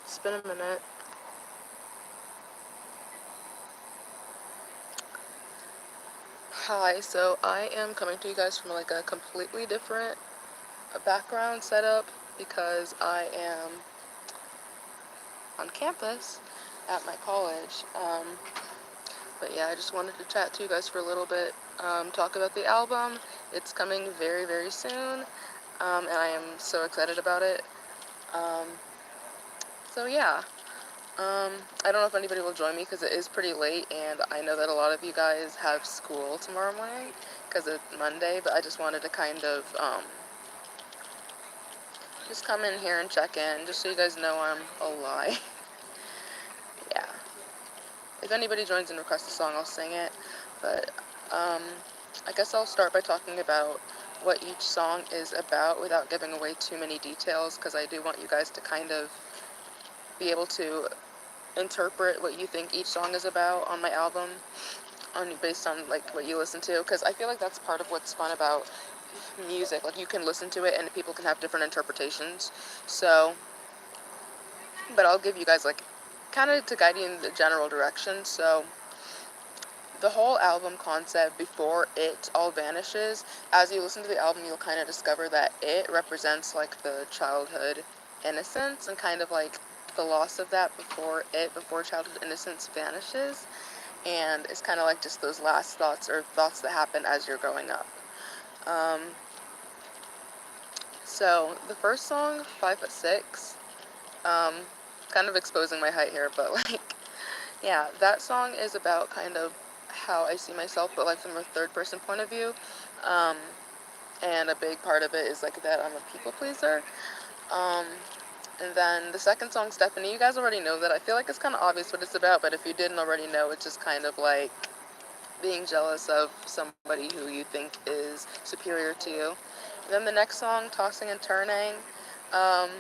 It's been a minute. Hi, so I am coming to you guys from like a completely different background setup because I am on campus at my college. But yeah, I just wanted to chat to you guys for a little bit, talk about the album. It's coming very, very soon, and I am so excited about it. Um, so yeah. I don't know if anybody will join me because it is pretty late, and I know that a lot of you guys have school tomorrow morning because it's Monday, but I just wanted to kind of just come in here and check in, just so you guys know I'm alive. Yeah. If anybody joins and requests a song, I'll sing it, but um, I guess I'll start by talking about what each song is about without giving away too many details, because I do want you guys to kind of be able to interpret what you think each song is about on my album, based on like what you listen to, because I feel like that's part of what's fun about music. Like, you can listen to it and people can have different interpretations. So, but I'll give you guys like kind of to guide you in the general direction. So the whole album concept, before it all vanishes, as you listen to the album, you'll kind of discover that it represents like the childhood innocence and kind of like the loss of that before childhood innocence vanishes, and it's kind of like just those last thoughts or thoughts that happen as you're growing up. Um, so the first song, 5'6", um, kind of exposing my height here, but like, yeah, that song is about kind of how I see myself, but like from a third person point of view. Um, and a big part of it is like that I'm a people pleaser. Um, and then the second song, Stephanie, you guys already know that. I feel like it's kind of obvious what it's about, but if you didn't already know, it's just kind of like being jealous of somebody who you think is superior to you. And then the next song, Tossing and Turning, um,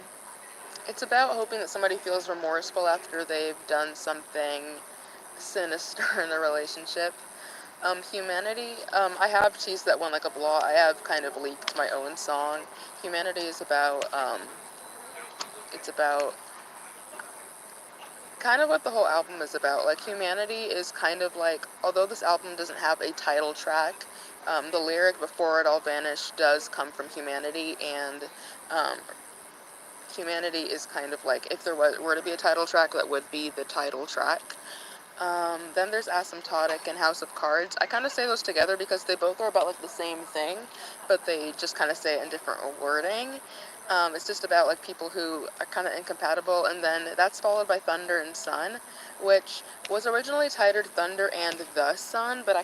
it's about hoping that somebody feels remorseful after they've done something sinister in a relationship. Humanity, I have Cheese That Won Like a Blot. I have kind of leaked my own song. Humanity is about, it's about kind of what the whole album is about. Like, Humanity is kind of like, although this album doesn't have a title track, the lyric Before It All Vanished does come from Humanity, and um, Humanity is kind of like, if there were to be a title track, that would be the title track. Then there's Asymptotic and House of Cards. I kind of say those together because they both are about like the same thing, but they just kind of say it in different wording. It's just about like people who are kind of incompatible, and then that's followed by Thunder and Sun, which was originally titled Thunder and the Sun, but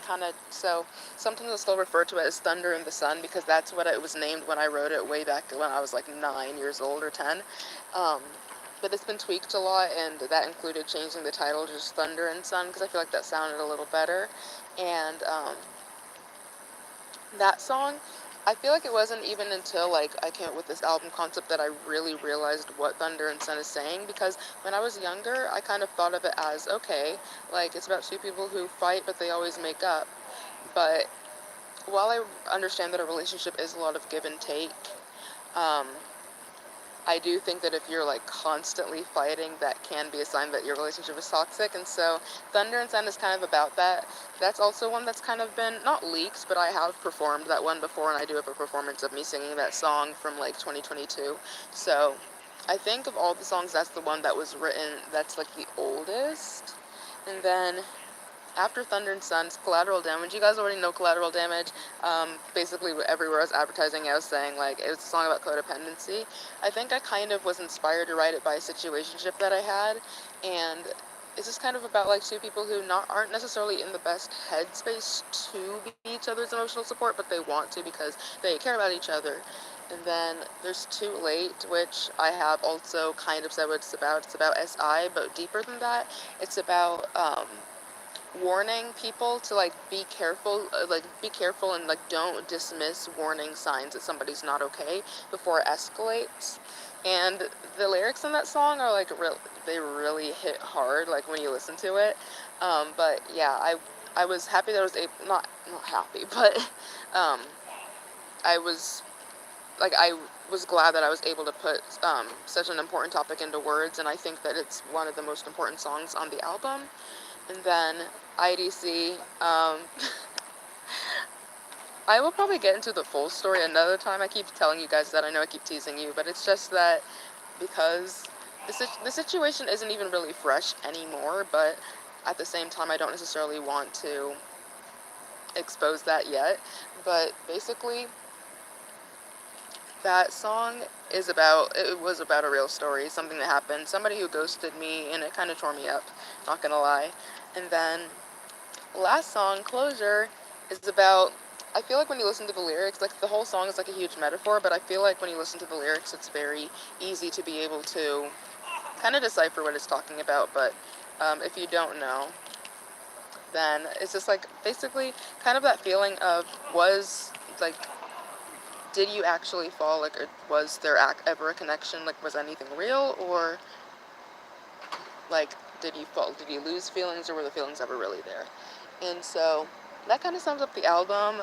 so sometimes I'll still refer to it as Thunder and the Sun because that's what it was named when I wrote it way back when I was like 9 years old or 10. Um, but it's been tweaked a lot, and that included changing the title to just Thunder and Sun because I feel like that sounded a little better. And that song, I feel like it wasn't even until like I came up with this album concept that I really realized what Thunder and Sun is saying, because when I was younger, I kind of thought of it as, okay, like it's about two people who fight but they always make up. But while I understand that a relationship is a lot of give and take, um, I do think that if you're like constantly fighting, that can be a sign that your relationship is toxic. And so Thunder and Sun is kind of about that. That's also one that's kind of been not leaked, but I have performed that one before, and I do have a performance of me singing that song from like 2022. So I think of all the songs, that's the one that was written that's like the oldest. And then after Thunder and Sun's Collateral Damage, you guys already know Collateral Damage. Basically, everywhere I was advertising, I was saying, like, it was a song about codependency. I think I kind of was inspired to write it by a situationship that I had, and it's just kind of about, like, two people who aren't necessarily in the best headspace to be each other's emotional support, but they want to because they care about each other. And then there's Too Late, which I have also kind of said what it's about. It's about SI, but deeper than that, it's about, warning people to like be careful and like don't dismiss warning signs that somebody's not okay before it escalates. And the lyrics in that song are like they really hit hard like when you listen to it. But yeah, I was happy that I was not happy, but um I was like was glad that I was able to put such an important topic into words, and I think that it's one of the most important songs on the album. And then IDC, I will probably get into the full story another time. I keep telling you guys that. I know I keep teasing you, but it's just that because the situation isn't even really fresh anymore, but at the same time, I don't necessarily want to expose that yet. But basically, that song it was about a real story, something that happened, somebody who ghosted me, and it kind of tore me up, not gonna lie. And then last song, Closure, is about, I feel like when you listen to the lyrics, like the whole song is like a huge metaphor, but I feel like when you listen to the lyrics, it's very easy to be able to kind of decipher what it's talking about. But if you don't know, then it's just like basically kind of that feeling of, was like, did you actually fall? Like, or was there ever a connection? Like, was anything real? Or, like, did you fall? Did you lose feelings? Or were the feelings ever really there? And so that kind of sums up the album.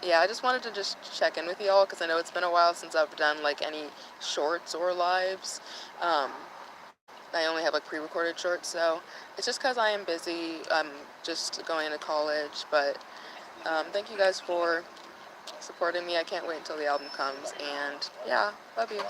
Yeah, I just wanted to just check in with y'all because I know it's been a while since I've done, like, any shorts or lives. Um, I only have, like, pre-recorded shorts, so it's just because I am busy. I'm just going into college, but thank you guys for supporting me. I can't wait until the album comes, and yeah, love you.